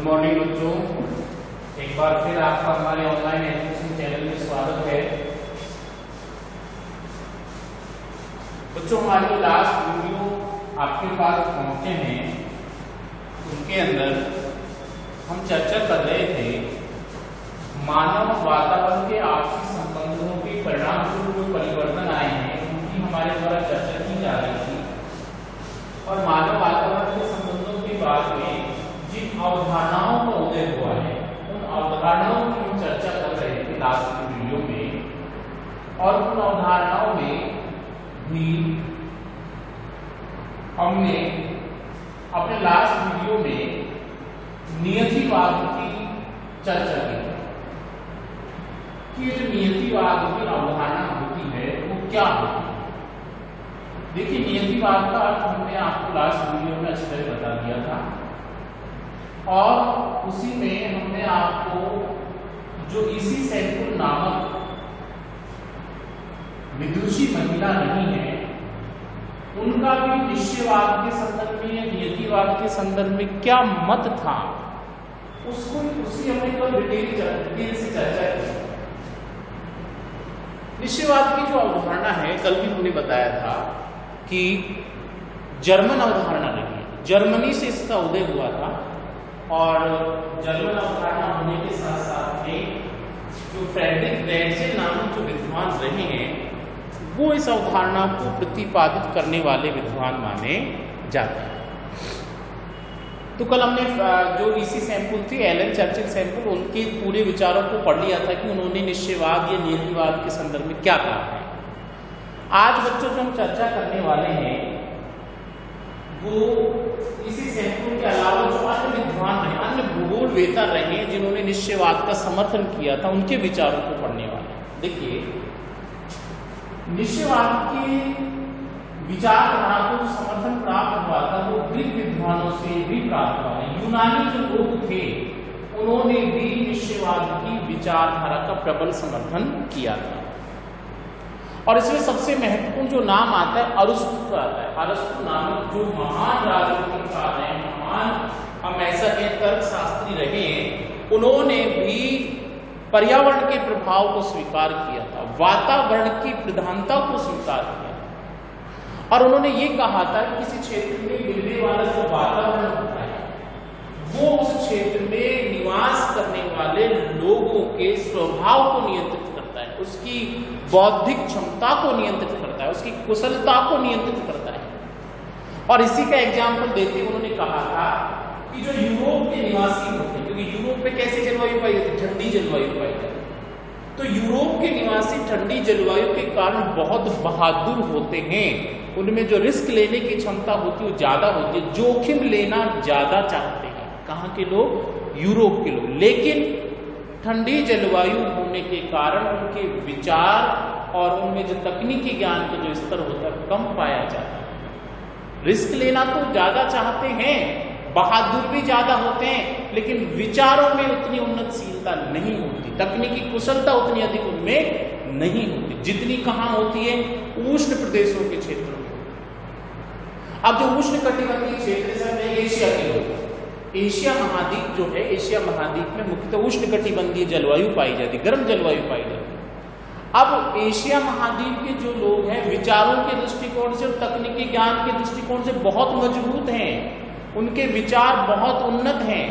Good morning बच्चों, एक बार फिर आपका हमारे ऑनलाइन एजुकेशन चैनल में स्वागत है। बच्चों, हमारे जो लास्ट वीडियो आपके पास पहुंचे हैं उनके अंदर हम चर्चा कर रहे थे मानव वातावरण के आपसी संबंधों के परिणाम स्वरूप जो परिवर्तन आए हैं उनकी हमारे द्वारा चर्चा की जा रही थी। और मानव वातावरण के संबंधों के बाद में जिन अवधारणाओं का उदय हुआ है उन अवधारणाओं की हम चर्चा कर रहे थे लास्ट की वीडियो में। और उन अवधारणाओं में भी हमने अपने लास्ट वीडियो में नियतिवाद की चर्चा की कि ये जो नियतिवाद की अवधारणा होती है वो क्या होती है। देखिए, नियतिवाद का अर्थ हमने आपको लास्ट वीडियो में अच्छी तरह बता दिया था और उसी में हमने आपको जो इसी सेंकुल नामक विदुषी महिला नहीं है उनका भी निश्चयवाद के संदर्भ में या नियतिवाद के संदर्भ में क्या मत था उसको उसी हमने कल डिटेल से चर्चा की। निश्चयवाद की जो अवधारणा है कल भी हमने बताया था कि जर्मन अवधारणा रही है, जर्मनी से इसका उदय हुआ था। और जर्मन अवधारणा होने के साथ साथ में जो फ्रेडरिक रेटजेल नामक जो विद्वान रहे हैं वो इस अवधारणा को प्रतिपादित करने वाले विद्वान माने जाते हैं। तो कल हमने जो इसी सैंपल थी एलन चर्चिल सैंपल, उनके पूरे विचारों को पढ़ लिया था कि उन्होंने निश्चयवाद या नियतिवाद के संदर्भ में क्या कहा है। आज बच्चों जो हम चर्चा करने वाले हैं वो इसी सैंपल के अलावा जो अन्य विद्वान रहे, अन्य भूगोलवेता रहे जिन्होंने निश्चयवाद का समर्थन किया था, उनके विचारों को पढ़ने वाले हैं। देखिए, निश्चयवाद के विचारधारा को समर्थन प्राप्त हुआ था वो ग्रीक विद्वानों से भी प्राप्त हुआ है। यूनानी जो लोग थे उन्होंने भी निश्चयवाद की विचारधारा का प्रबल समर्थन किया था। और इसमें सबसे महत्वपूर्ण जो नाम आता है अरस्तु का आता है। अरस्तु नामक जो महान राजनीतिकार हैं, महान हम ऐसा कहें तर्कशास्त्री रहे हैं, उन्होंने भी पर्यावरण के प्रभाव को स्वीकार किया था, वातावरण की प्रधानता को स्वीकार किया। और उन्होंने ये कहा था कि किसी क्षेत्र में मिलने वाला जो वातावरण होता है वो उस क्षेत्र में निवास करने वाले लोगों के स्वभाव को नियंत्रित करता है, उसकी बौद्धिक क्षमता को नियंत्रित करता है, उसकी कुशलता को नियंत्रित करता है। और इसी का एग्जाम्पल देते हुए उन्होंने कहा था कि जो यूरोप के निवासी होते हैं, क्योंकि यूरोप में कैसी जलवायु पाई जाती है, ठंडी जलवायु पाई जाती है, तो यूरोप के निवासी ठंडी जलवायु के कारण बहुत बहादुर होते हैं, उनमें जो रिस्क लेने की क्षमता होती है वो ज्यादा होती है, जोखिम लेना ज्यादा चाहते हैं। कहाँ के लोग? यूरोप के लोग। लेकिन ठंडी जलवायु होने के कारण उनके विचार और उनमें जो तकनीकी ज्ञान का जो स्तर होता है कम पाया जाता है। रिस्क लेना तो ज्यादा चाहते हैं, बहादुर भी ज्यादा होते हैं, लेकिन विचारों में उतनी उन्नतशीलता नहीं होती, तकनीकी कुशलता उतनी अधिक उनमें नहीं होती जितनी कहाँ होती है? उष्ण प्रदेशों के क्षेत्रों में। अब जो उष्ण कटिबंधीय क्षेत्र है एशिया के लोग, एशिया महाद्वीप जो है, एशिया महाद्वीप में मुख्यतः उष्ण कटिबंधीय जलवायु पाई जाती, गर्म जलवायु पाई जाती। अब एशिया महाद्वीप के जो लोग हैं विचारों के दृष्टिकोण से और तकनीकी ज्ञान के दृष्टिकोण से बहुत मजबूत हैं, उनके विचार बहुत उन्नत हैं,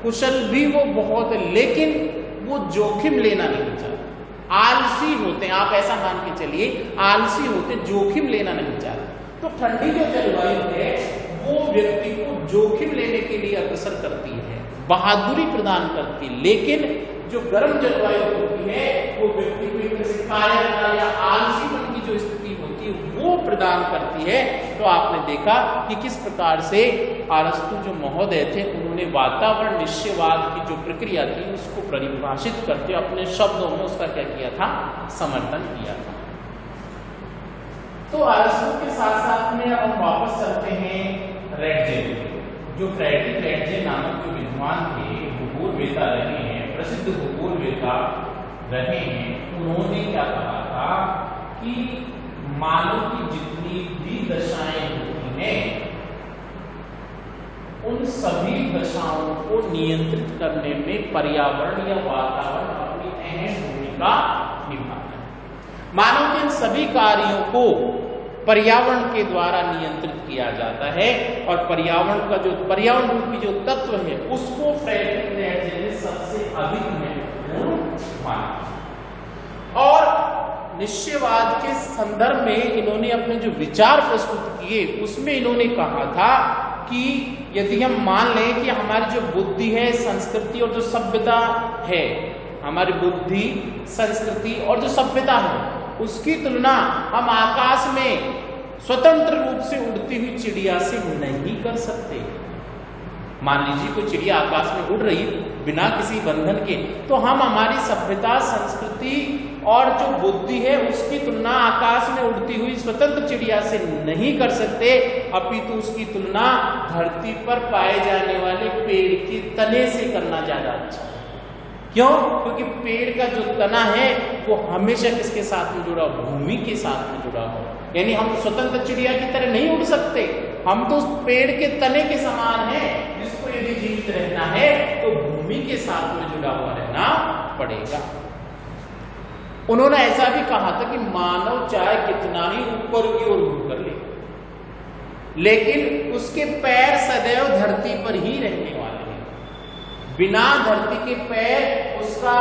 कुशल भी वो बहुत है, लेकिन वो जोखिम लेना नहीं चाहते, आलसी होते हैं। आप ऐसा मान के चलिए, आलसी होते, जोखिम लेना नहीं चाहते। तो ठंडी जो जलवायु है वो व्यक्ति को जोखिम लेने के लिए अग्रसर करती है, बहादुरी प्रदान करती है। लेकिन जो गर्म जलवायु होती है वो व्यक्ति को एक तरह से कायरता या आलसीपन की जो स्थिति होती है वो प्रदान करती है। तो आपने देखा कि किस प्रकार से अरस्तु जो महोदय थे उन्होंने वातावरण निश्चयवाद की जो प्रक्रिया थी उसको परिभाषित करके अपने शब्दों में उसका क्या किया था? समर्थन किया था। तो अरस्तु के साथ साथ में अब हम वापस चलते हैं रेटजेल, जो फ्रेडरिक रेटजेल नामक जो विद्वान थे, भूगोलवेता रहे हैं, प्रसिद्ध भूगोलवेता रहे हैं। उन्होंने क्या कहा था कि मानव की जितनी भी दशाएं होती हैं उन सभी दशाओं को नियंत्रित करने में पर्यावरण या वातावरण अपनी अहम भूमिका निभाता है। मानव के इन सभी कार्यों को पर्यावरण के द्वारा नियंत्रित किया जाता है और पर्यावरण रूपी जो तत्व है उसको फ्रेडरिक नीत्शे ने सबसे अधिक महत्वपूर्ण माना। और निश्चयवाद के संदर्भ में इन्होंने अपने जो विचार प्रस्तुत किए उसमें इन्होंने कहा था कि यदि हम मान लें कि हमारी जो बुद्धि है, संस्कृति और जो सभ्यता है, हमारी बुद्धि, संस्कृति और जो सभ्यता है उसकी तुलना हम आकाश में स्वतंत्र रूप से उड़ती हुई चिड़िया से नहीं कर सकते। मान लीजिए कोई चिड़िया आकाश में उड़ रही बिना किसी बंधन के, तो हम हमारी सभ्यता, संस्कृति और जो बुद्धि है उसकी तुलना आकाश में उड़ती हुई स्वतंत्र चिड़िया से नहीं कर सकते, अपितु उसकी तुलना धरती पर पाए जाने वाले पेड़ के तने से करना ज्यादा अच्छा है। क्यों? क्योंकि पेड़ का जो तना है वो हमेशा किसके साथ में जुड़ा हो? भूमि के साथ में जुड़ा हो। यानी हम स्वतंत्र चिड़िया की तरह नहीं उड़ सकते, हम तो उस पेड़ के तने के समान हैं, जिसको यदि जीवित रहना है तो भूमि के साथ में जुड़ा हुआ रहना पड़ेगा। उन्होंने ऐसा भी कहा था कि मानव चाहे कितना ही ऊपर की ओर मुड़ कर ले, लेकिन उसके पैर सदैव धरती पर ही रहने वाले हैं। बिना धरती के पैर उसका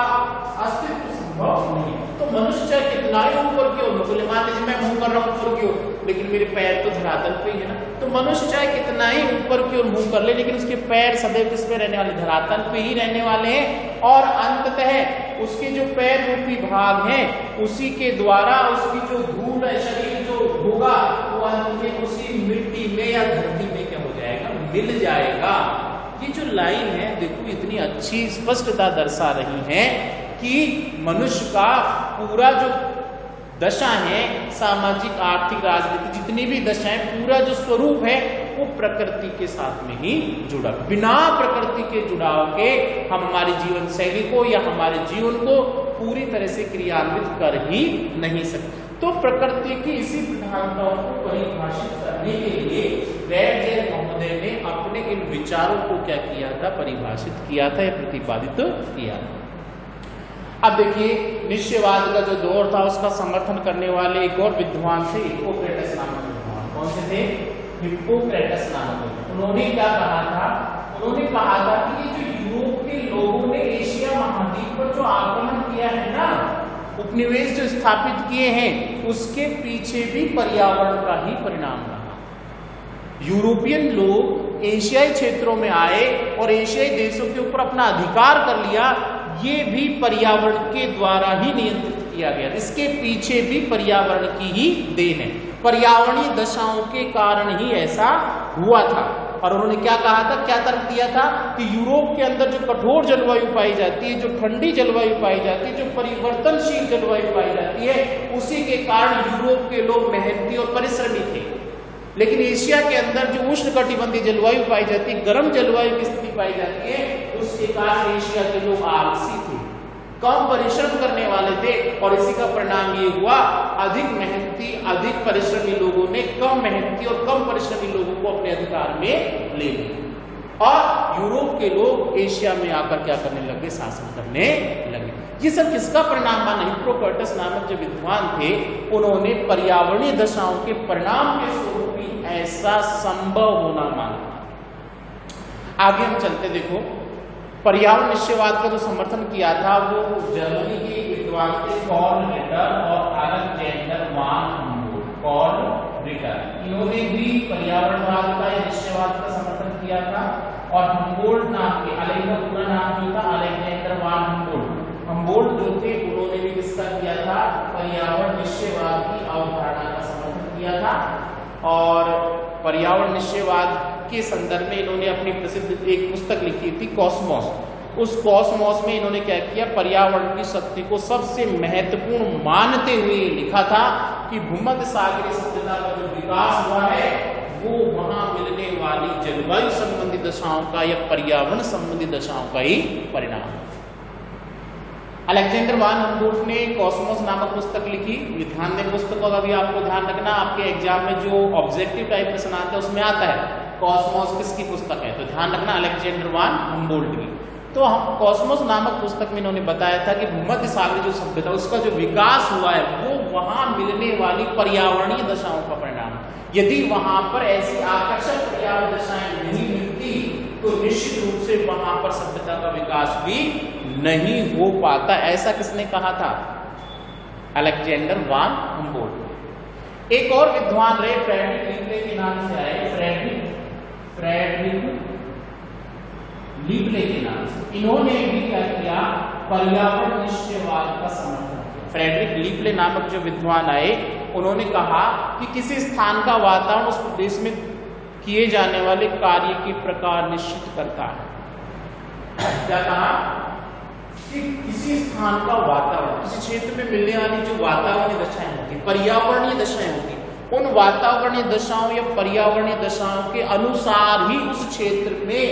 अस्तित्व संभव नहीं है। तो मनुष्य चाहे कितना ही ऊपर की ओर बोले, मान लीजिए मैं मुंह कर रहा हूं ऊपर की ओर, लेकिन मेरे पैर तो धरातल पे ही है ना। तो मनुष्य चाहे कितना ही ऊपर की ओर मुंह कर ले, लेकिन उसके पैर सदैव किस पे रहने वाले? धरातल पे ही रहने वाले हैं। और अंततः उसके जो पैर रूपी भाग हैं उसी के द्वारा उसकी जो धूल है, शरीर जो होगा वो अंत में उसी मिट्टी में या धरती में क्या हो जाएगा? मिल जाएगा। ये जो लाइन है देखो इतनी अच्छी स्पष्टता दर्शा रही है कि मनुष्य का पूरा जो दशा है, सामाजिक, आर्थिक, राजनीतिक जितनी भी दशाएं, पूरा जो स्वरूप है वो प्रकृति के साथ में ही जुड़ा। बिना प्रकृति के जुड़ाव के हम हमारी जीवन शैली को या हमारे जीवन को पूरी तरह से क्रियान्वित कर ही नहीं सकते। तो प्रकृति की इसी प्रधानताओं को परिभाषित करने के लिए वैद्य महोदय ने अपने इन विचारों को क्या किया था? परिभाषित किया था या प्रतिपादित किया था। अब देखिए निश्चयवाद का जो दौर था उसका समर्थन करने वाले एक और विद्वान थे, हिप्पोक्रेटस नामक विद्वान। कौन से थे? हिप्पोक्रेटस नामक। उन्होंने क्या कहा था? उन्होंने कहा था कि ये जो यूरोप के लोगों ने एशिया महाद्वीप पर जो आक्रमण किया है ना, उपनिवेश जो स्थापित किए हैं, उसके पीछे भी पर्यावरण का ही परिणाम रहा। यूरोपियन लोग एशियाई क्षेत्रों में आए और एशियाई देशों के ऊपर अपना अधिकार कर लिया, ये भी पर्यावरण के द्वारा ही नियंत्रित किया गया। इसके पीछे भी पर्यावरण की ही देन है। पर्यावरणीय दशाओं के कारण ही ऐसा हुआ था। और उन्होंने क्या कहा था, क्या तर्क दिया था कि यूरोप के अंदर जो कठोर जलवायु पाई जाती है, जो ठंडी जलवायु पाई जाती है, जो परिवर्तनशील जलवायु पाई जाती है, उसी के कारण यूरोप के लोग मेहनती और परिश्रमी थे। लेकिन एशिया के अंदर जो उष्णकटिबंधीय जलवायु पाई जाती है, गर्म जलवायु की स्थिति पाई जाती है, उसके कारण एशिया के लोग आलसी थे, कम परिश्रम करने वाले थे। और इसी का परिणाम ये हुआ, अधिक मेहनती, अधिक परिश्रमी लोगों ने कम मेहनती और कम परिश्रमी लोगों को अपने अधिकार में ले लिया और यूरोप के लोग एशिया में आकर क्या करने लगे? शासन करने लगे। ये सब किसका परिणाम माना? हिप्पोक्रेटस नामक जो विद्वान थे उन्होंने पर्यावरणीय दशाओं के परिणाम के स्वरूप ही ऐसा संभव होना माना। आगे हम चलते, देखो पर्यावरण निश्चयवाद का जो समर्थन किया था वो जर्मनी के विद्वान थे कार्ल रिटर और अलेक्जेंडर वान हम्बोल्ट। कार्ल रिटर इन्होंने भी पर्यावरणवाद का या निश्चयवाद का समर्थन किया था और हम्बोल्ट नाम के, का पूरा नाम जो था अलेक्जेंडर वान हम्बोल्ट, हम्बोल्ट जो थे उन्होंने भी किसका किया था? पर्यावरण निश्चयवाद की अवधारणा का समर्थन किया था। और पर्यावरण निश्चयवाद के संदर्भ में इन्होंने अपनी प्रसिद्ध एक पुस्तक लिखी थी, कॉस्मोस। उस कॉस्मोस में इन्होंने क्या किया? पर्यावरण की शक्ति को सबसे महत्वपूर्ण मानते हुए लिखा था कि भूमध्य सागरीय सभ्यता का जो विकास हुआ है वो वहां मिलने वाली जलवायु संबंधी दशाओं का या पर्यावरण संबंधी दशाओं का ही परिणाम। अलेक्जेंडर वान हम्बोल्ट ने कॉस्मोस नामक पुस्तक लिखी। ध्यान दें पुस्तकों का भी आपको ध्यान रखना, आपके एग्जाम में जो ऑब्जेक्टिव टाइप प्रश्न आता है उसमें आता है कॉस्मोस किसकी पुस्तक है? तो ध्यान रखना अलेक्जेंडर वैन हुम्बोल्ट की। तो हम कॉस्मोस नामक पुस्तक में इन्होंने बताया था कि भूमध्य सागरीय जो सभ्यता उसका जो विकास हुआ है वो वहां मिलने वाली पर्यावरणीय दशाओं का परिणाम। यदि वहां पर ऐसी आकर्षक पर्यावरणीय दशाएं नहीं मिलती तो निश्चित रूप से वहां पर सभ्यता का विकास भी नहीं हो पाता। ऐसा किसने कहा था? Alexander von Humboldt. एक और विद्वान रहे फ्रेडरिक लीबले के नाम से आए, फ्रेडरिक लीबले के नाम से। इन्होंने भी क्या किया? पर्यावरण निश्चयवाद का समर्थन किया। फ्रेडरिक लीबले नामक जो विद्वान आए उन्होंने कहा कि किसी स्थान का वातावरण उस प्रदेश में किए जाने वाले कार्य के प्रकार निश्चित करता है। क्या कहा? कि किसी स्थान का वातावरण, किसी क्षेत्र में मिलने वाली जो वातावरणीय दशाएं होती, पर्यावरणीय दशाएं होती, उन वातावरणीय दशाओं या पर्यावरणीय दशाओं के अनुसार ही उस क्षेत्र में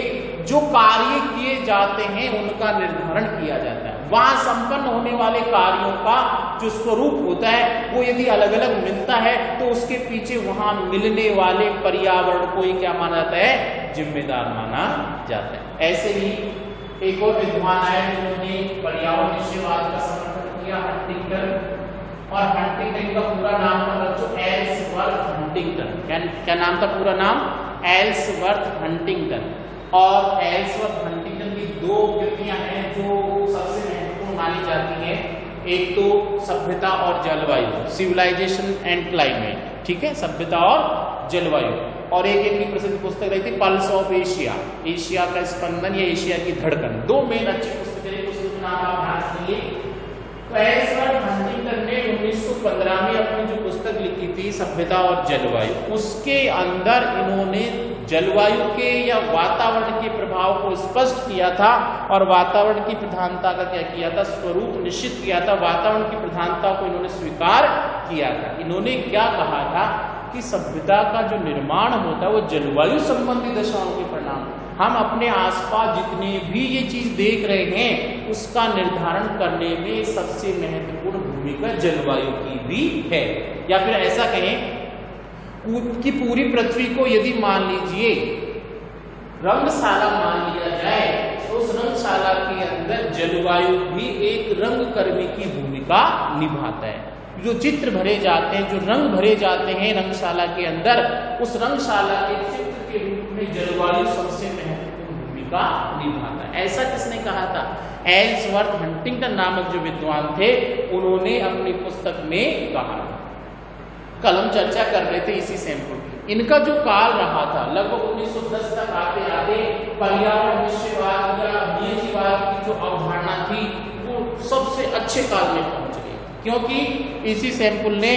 जो कार्य किए जाते हैं उनका निर्धारण किया जाता है। वहां संपन्न होने वाले कार्यों का जो स्वरूप होता है वो यदि अलग अलग मिलता है तो उसके पीछे वहां मिलने वाले पर्यावरण को ही क्या माना जाता है? जिम्मेदार माना जाता है। ऐसे ही एक और विद्वान आए जिन्होंने पर्यावरण निश्चयवाद का समर्थन किया, हंटिंगटन। और हंटिंगटन का पूरा नाम था बच्चों एल्सवर्थ हंटिंगटन। क्या नाम था पूरा नाम? Ellsworth Huntington. और एल्सवर्थ हंटिंगटन की दो कृतियां हैं जो सबसे महत्वपूर्ण मानी जाती हैं। एक तो सभ्यता और जलवायु, सिविलाइजेशन एंड क्लाइमेट, ठीक है, सभ्यता और जलवायु। और एक इनकी प्रसिद्ध पुस्तक रही थी पल्स ऑफ एशिया, एशिया का स्पंदन या एशिया की धड़कन। दो मेन अच्छी पुस्तकें, पुस्तक नाम आप ध्यान से लिए। तो एल्सवर्थ हंटिंगटन ने 1915 में अपनी जो पुस्तक लिखी थी सभ्यता और जलवायु, उसके अंदर इन्होंने जलवायु के या वातावरण के प्रभाव को स्पष्ट किया था और वातावरण की प्रधानता का क्या किया था? स्वरूप निश्चित किया था। वातावरण की प्रधानता को इन्होंने स्वीकार किया था। इन्होंने क्या कहा था कि सभ्यता का जो निर्माण होता है वो जलवायु संबंधी दशाओं के परिणाम। हम अपने आसपास जितने भी ये चीज देख रहे हैं उसका निर्धारण करने में सबसे महत्वपूर्ण भूमिका जलवायु की भी है। या फिर ऐसा कहें कि पूरी पृथ्वी को यदि मान लीजिए रंगशाला मान लिया जाए तो उस रंगशाला के अंदर जलवायु भी एक रंगकर्मी की भूमिका निभाता है। जो चित्र भरे जाते हैं, जो रंग भरे जाते हैं रंगशाला के अंदर, उस रंगशाला के चित्र के रूप में जलवायु सबसे महत्वपूर्ण भूमिका निभाता है। ऐसा किसने कहा था? एल्सवर्थ हंटिंगटन नामक जो विद्वान थे उन्होंने अपनी पुस्तक में कहा। कल हम चर्चा कर रहे थे इसी सैंपल की। इनका जो काल रहा था लगभग 1910 तक आते आते पर्यावरण निश्चयवाद या नियतिवाद की जो अवधारणा थी वो सबसे अच्छे काल में पहुंच गई, क्योंकि इसी सैंपल ने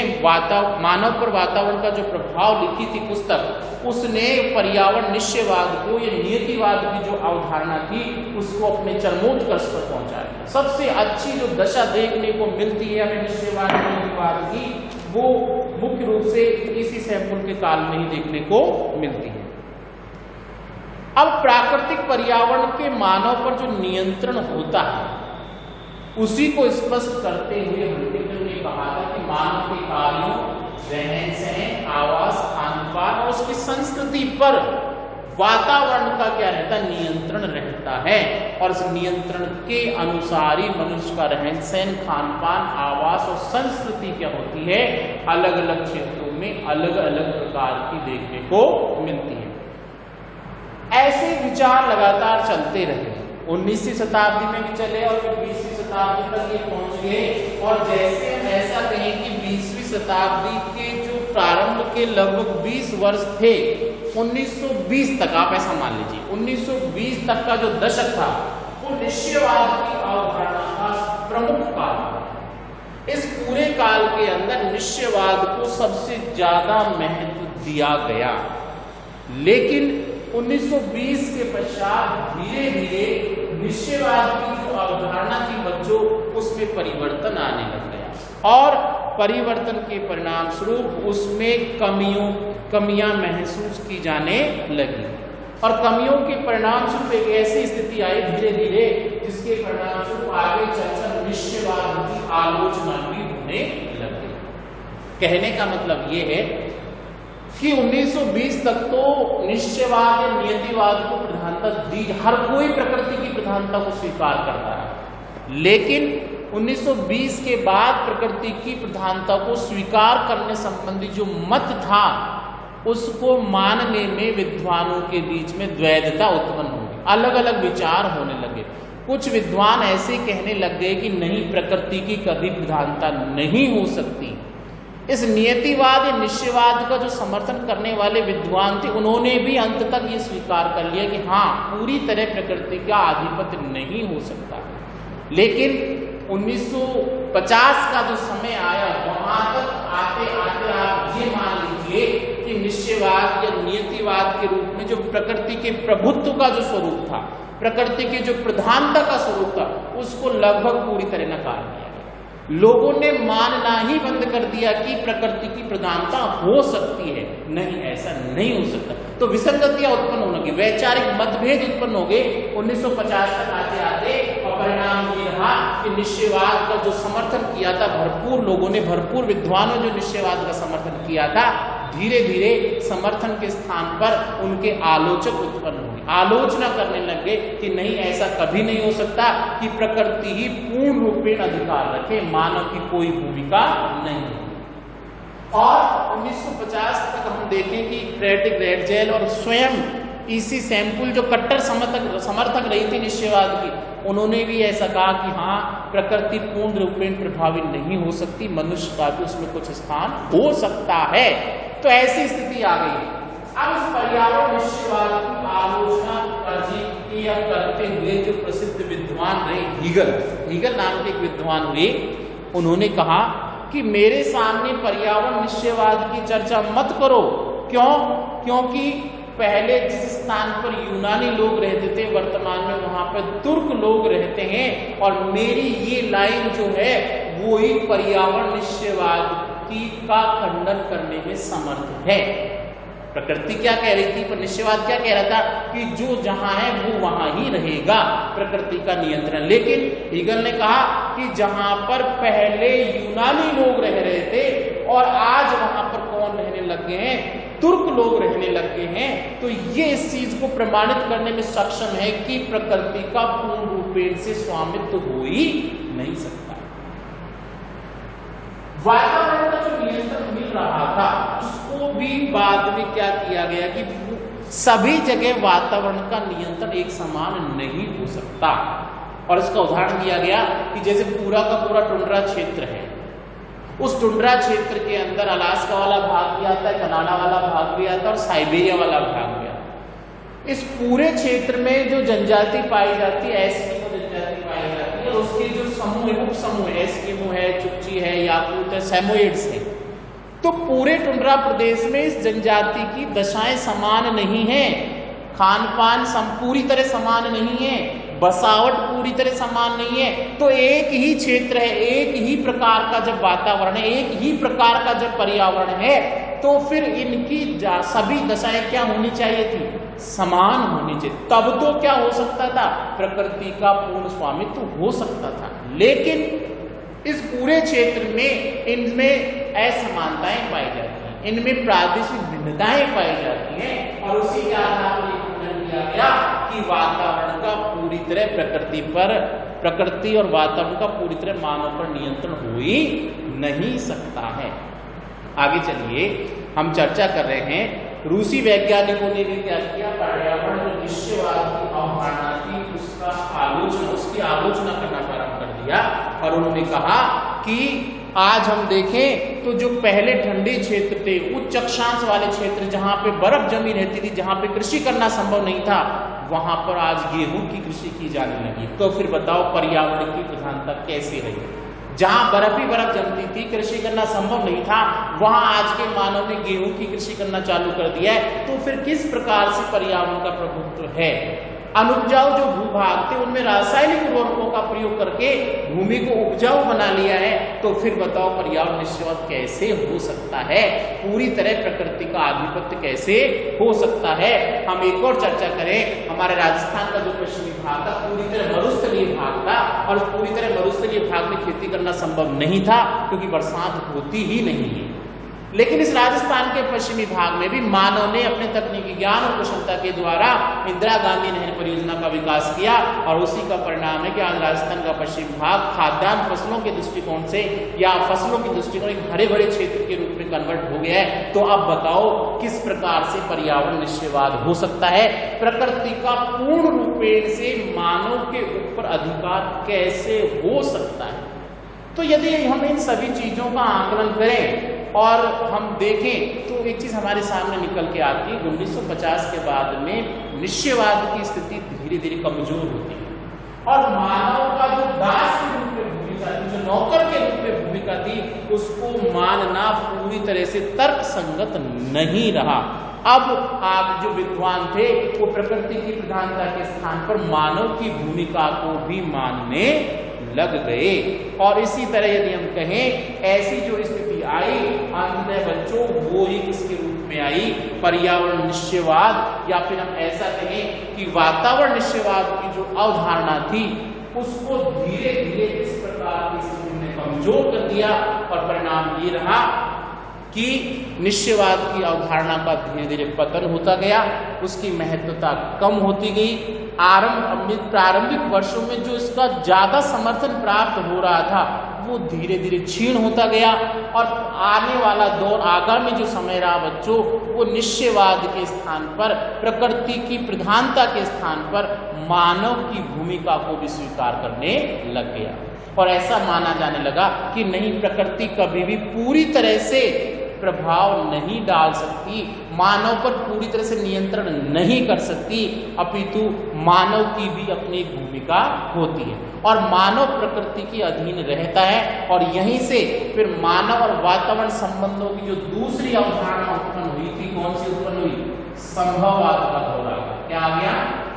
मानव पर वातावरण का जो प्रभाव लिखी थी पुस्तक, उसने पर्यावरण निश्चयवाद को या नियतिवाद की जो अवधारणा थी उसको अपने चरमोत्कर्ष पर पहुंचाया। सबसे अच्छी जो दशा देखने को मिलती है हमें निश्चयवाद नियतिवाद की, वो मुख्य रूप से इसी सैंपल के काल में ही देखने को मिलती है। अब प्राकृतिक पर्यावरण के मानव पर जो नियंत्रण होता है उसी को स्पष्ट करते हुए हंटिंगटन ने कहा था कि मानव के कार्यों, रहन सहन, आवास, खान-पान और उसकी संस्कृति पर वातावरण का क्या रहता है? नियंत्रण रहता है। और इस नियंत्रण के अनुसार ही मनुष्य का रहन सहन, खान-पान, आवास और संस्कृति क्या होती है? अलग अलग क्षेत्रों में अलग अलग प्रकार की देखने को मिलती है। ऐसे विचार लगातार चलते रहे, 19वीं शताब्दी में भी चले और फिर 20वीं शताब्दी तक ये पहुंच गए। और जैसे हम ऐसा कहें कि 20वीं शताब्दी के जो प्रारंभ के लगभग 20 वर्ष थे, 1920 तक आप ऐसा मान लीजिए, 1920 तक का जो दशक था वो निश्चयवाद की अवधारणा का प्रमुख काल। इस पूरे काल के अंदर निश्चयवाद को सबसे ज्यादा महत्व दिया गया, लेकिन 1920 के पश्चात धीरे धीरे निश्चयवाद की जो अवधारणा थी बच्चों उसमें परिवर्तन आने लग गया और परिवर्तन के परिणाम स्वरूप उसमें कमियां महसूस की जाने लगी। और कमियों के परिणाम स्वरूप एक ऐसी स्थिति आई धीरे धीरे जिसके परिणाम स्वरूप आगे चलकर निश्चयवाद की आलोचना भी होने लगी। कहने का मतलब ये है कि 1920 तक तो निश्चयवाद या नियतिवाद को प्रधानता दी, हर कोई प्रकृति की प्रधानता को स्वीकार करता है, लेकिन 1920 के बाद प्रकृति की प्रधानता को स्वीकार करने संबंधी जो मत था उसको मानने में विद्वानों के बीच में द्वैधता उत्पन्न हो गई, अलग अलग विचार होने लगे। कुछ विद्वान ऐसे कहने लग गए कि नहीं, प्रकृति की कभी प्रधानता नहीं हो सकती। इस नियतिवाद या निश्चयवाद का जो समर्थन करने वाले विद्वान थे उन्होंने भी अंत तक ये स्वीकार कर लिया कि हाँ, पूरी तरह प्रकृति का आधिपत्य नहीं हो सकता। लेकिन 1950 का जो समय आया, वहां तक आते आते आप ये मान लीजिए कि निश्चयवाद या नियतिवाद के रूप में जो प्रकृति के प्रभुत्व का जो स्वरूप था, प्रकृति की जो प्रधानता का स्वरूप था, उसको लगभग पूरी तरह नकार दिया। लोगों ने मानना ही बंद कर दिया कि प्रकृति की प्रधानता हो सकती है। नहीं, ऐसा नहीं हो सकता। तो विसंगतियां उत्पन्न होने लगी, वैचारिक मतभेद उत्पन्न हो गए 1950 तक आते आते, और परिणाम ये रहा कि निश्चयवाद का जो समर्थन किया था, भरपूर लोगों ने, भरपूर विद्वानों जो निश्चयवाद का समर्थन किया था, धीरे धीरे समर्थन के स्थान पर उनके आलोचक उत्पन्न हुए, आलोचना करने लग गए कि नहीं, ऐसा कभी नहीं हो सकता कि प्रकृति ही पूर्ण रूपेण अधिकार रखे, मानव की कोई भूमिका नहीं। और 1950 तक हम देखें कि फ्रेडरिक रैटजेल और स्वयं इसी सैम्पुल जो कट्टर समर्थक रही थी निश्चयवाद की, उन्होंने भी ऐसा कहा कि हाँ, प्रकृति पूर्ण रूपेण प्रभावित नहीं हो सकती, मनुष्य का भी उसमें कुछ स्थान हो सकता है। तो ऐसी स्थिति आ गई। अब इस पर्यावरण निश्चयवाद की आलोचना करते हुए जो प्रसिद्ध विद्वान रहे, हीगल नाम के एक विद्वान हुए, उन्होंने कहा कि मेरे सामने पर्यावरण निश्चयवाद की चर्चा मत करो। क्यों? क्योंकि पहले जिस स्थान पर यूनानी लोग रहते थे, वर्तमान में वहां पर तुर्क लोग रहते हैं, और मेरी ये लाइन जो है वो ही पर्यावरण निश्चयवाद का खंडन करने में समर्थ है। प्रकृति क्या कह रही थी, पर निश्चयवाद क्या कह रहा था कि जो जहां है वो वहां ही रहेगा, प्रकृति का नियंत्रण। लेकिन हीगल ने कहा कि जहां पर पहले यूनानी लोग रह रहे थे और आज वहां पर कौन रहने लग गए हैं, तुर्क लोग रहने लग गए हैं, तो ये इस चीज को प्रमाणित करने में सक्षम है कि प्रकृति का पूर्ण रूपेण से स्वामित्व हो ही नहीं सकता। वातावरण का जो नियंत्रण मिल रहा था उसको भी बाद में क्या किया गया कि सभी जगह वातावरण का नियंत्रण एक समान नहीं हो सकता। और इसका उदाहरण दिया गया कि जैसे पूरा का पूरा टुंड्रा क्षेत्र है, उस टुंड्रा क्षेत्र के अंदर अलास्का वाला भाग भी आता है, कनाडा वाला भाग भी आता है और साइबेरिया वाला भाग भी आता है। इस पूरे क्षेत्र में जो जनजाति पाई जाती है, एस्किमो जनजाति पाई जाती है, और उसके जो समूह उप समूह, एस्किमो है, चुकची है, याकूत है, सैमोइड्स है, तो पूरे टुंड्रा प्रदेश में इस जनजाति की दशाएं समान नहीं है, खान पान पूरी तरह समान नहीं है, बसावट पूरी तरह समान नहीं है। तो एक ही क्षेत्र है, एक ही प्रकार का जब वातावरण है, एक ही प्रकार का जब पर्यावरण है, तो फिर इनकी सभी दशाएं क्या होनी चाहिए थी, समान होनी चाहिए। तब तो क्या हो सकता था, प्रकृति का पूर्ण स्वामित्व हो सकता था। लेकिन इस पूरे क्षेत्र में इनमें असमानताएं पाई जाती हैं, इनमें प्रादेशिक भिन्नताएं पाई जाती हैं, और उसी के आधार पर किया गया कि वातावरण का पूरी तरह प्रकृति और वातावरण का पूरी तरह मानव पर नियंत्रण हो ही नहीं सकता है। आगे चलिए, हम चर्चा कर रहे हैं रूसी वैज्ञानिकों ने भी क्या किया, पर्यावरण निश्चयवाद की अवधारणा थी उसकी आलोचना करना प्रारंभ कर दिया। और उन्होंने कहा कि आज हम देखें तो जो पहले ठंडे क्षेत्र थे, उच्च अक्षांश वाले क्षेत्र जहां पे बर्फ जमी रहती थी, जहां पे कृषि करना संभव नहीं था, वहां पर आज गेहूं की कृषि की जाने लगी। तो फिर बताओ पर्यावरण की प्रधानता कैसे रही? जहां बर्फ ही बर्फ जमती थी, कृषि करना संभव नहीं था, वहां आज के मानव ने गेहूं की कृषि करना चालू कर दिया है। तो फिर किस प्रकार से पर्यावरण का प्रभुत्व है? अनुपजाऊ जो भूभाग थे उनमें रासायनिक उर्वरकों का प्रयोग करके भूमि को उपजाऊ बना लिया है। तो फिर बताओ पर्यावरण निश्चयवाद कैसे हो सकता है? पूरी तरह प्रकृति का आधिपत्य कैसे हो सकता है? हम एक और चर्चा करें। हमारे राजस्थान का जो पश्चिमी भाग था पूरी तरह मरुस्थलीय भाग था, और पूरी तरह मरुस्थलीय भाग में खेती करना संभव नहीं था क्योंकि बरसात होती ही नहीं है। लेकिन इस राजस्थान के पश्चिमी भाग में भी मानव ने अपने तकनीकी ज्ञान और कुशलता के द्वारा इंदिरा गांधी नहर परियोजना का विकास किया और उसी का परिणाम है कि आज राजस्थान का पश्चिम भाग खाद्यान्न फसलों के दृष्टिकोण से या फसलों के दृष्टिकोण एक हरे भरे क्षेत्र के रूप में कन्वर्ट हो गया है। तो अब बताओ किस प्रकार से पर्यावरण निश्चयवाद हो सकता है, प्रकृति का पूर्ण रूपेण से मानव के ऊपर अधिकार कैसे हो सकता है। तो यदि हम इन सभी चीजों का आकलन करें और हम देखें तो एक चीज हमारे सामने निकल के आती है, 1950 के बाद में निश्चयवाद की स्थिति धीरे धीरे कमजोर होती है और मानव का जो दास के रूप में भूमिका थी, जो नौकर के रूप में भूमिका थी, उसको मानना पूरी तरह से तर्क संगत नहीं रहा। अब आप जो विद्वान थे वो प्रकृति की प्रधानता के स्थान पर मानव की भूमिका को भी मानने लग गए। और इसी तरह यदि हम कहें ऐसी जो स्थिति आई अंततः बच्चों वो ही किसके रूप में आई, पर्यावरण निश्चयवाद, या फिर हम ऐसा कहें कि वातावरण निश्चयवाद की जो अवधारणा थी उसको धीरे धीरे इस प्रकार की स्थिति ने कमजोर कर दिया और परिणाम ये रहा कि निश्चयवाद की अवधारणा का धीरे धीरे पतन होता गया, उसकी महत्वता कम होती गई। प्रारंभिक वर्षों में जो इसका ज्यादा समर्थन प्राप्त हो रहा था वो धीरे धीरे क्षीण होता गया और आने वाला दौर, आगामी जो समय रहा बच्चों, वो निश्चयवाद के स्थान पर, प्रकृति की प्रधानता के स्थान पर मानव की भूमिका को भी स्वीकार करने लग गया। और ऐसा माना जाने लगा कि नहीं, प्रकृति कभी भी पूरी तरह से प्रभाव नहीं डाल सकती, मानव पर पूरी तरह से नियंत्रण नहीं कर सकती, अपितु मानव की भी अपनी एक भूमिका होती है और मानव प्रकृति के अधीन रहता है। और यहीं से फिर मानव और वातावरण संबंधों की जो दूसरी अवधारणा उत्पन्न हुई थी, कौन सी उत्पन्न हुई? संभववाद का दौर आ गया। क्या आ गया?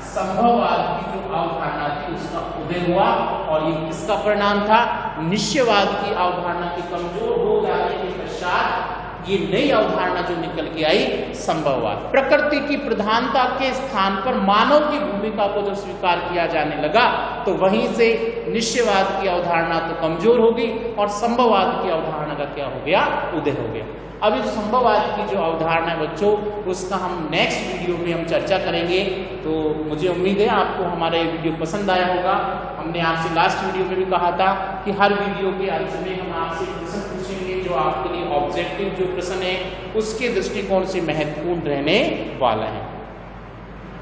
संभववाद की जो अवधारणा थी उसका उदय हुआ और ये किसका परिणाम था? निश्चयवाद की अवधारणा के कमजोर हो जाने के पश्चात ये नई अवधारणा जो निकल के आई, संभववाद। प्रकृति की प्रधानता के स्थान पर मानव की भूमिका को जब स्वीकार किया जाने लगा तो वहीं से निश्चयवाद की अवधारणा तो कमजोर हो गई और संभववाद की अवधारणा का क्या हो गया? उदय हो गया। अब इस संभववाद की जो अवधारणा है बच्चों, उसका हम नेक्स्ट वीडियो में हम चर्चा करेंगे। तो मुझे उम्मीद है आपको हमारा ये वीडियो पसंद आया होगा। हमने आपसे लास्ट वीडियो में भी कहा था कि हर वीडियो के अंत में हम आपसे प्रश्न पूछेंगे जो आपके लिए ऑब्जेक्टिव जो प्रश्न है उसके दृष्टिकोण से महत्वपूर्ण रहने वाला है।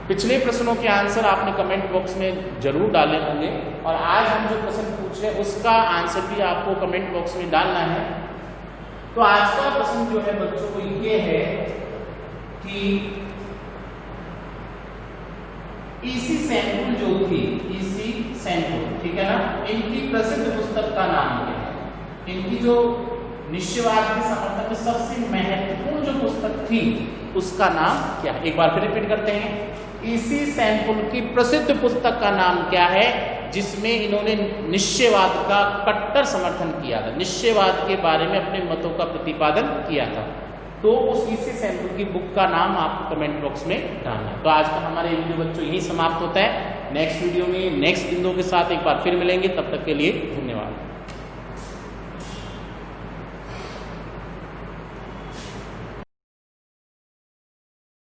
पिछले प्रश्नों के आंसर आपने कमेंट बॉक्स में जरूर डाले होंगे और आज हम जो प्रश्न पूछ रहे हैं उसका आंसर भी आपको कमेंट बॉक्स में डालना है। तो आज का प्रश्न जो है बच्चों को ये है कि ईसी सैंपुल जो थी, ईसी सैंपुल, ठीक है ना, इनकी प्रसिद्ध पुस्तक का नाम क्या है? इनकी जो निश्चयवाद के समर्थन में सबसे महत्वपूर्ण जो पुस्तक थी उसका नाम क्या है? एक बार फिर रिपीट करते हैं। ईसी सैंपुल की प्रसिद्ध पुस्तक का नाम क्या है जिसमें इन्होंने निश्चयवाद का कट्टर समर्थन किया था, निश्चयवाद के बारे में अपने मतों का प्रतिपादन किया था? तो उस ईसी सैंपुल की बुक का नाम आपको कमेंट बॉक्स में डालना है। तो आज का हमारे वीडियो बच्चों यही समाप्त होता है। नेक्स्ट वीडियो में नेक्स्ट बिंदुओं के साथ एक बार फिर मिलेंगे, तब तक के लिए धन्यवाद।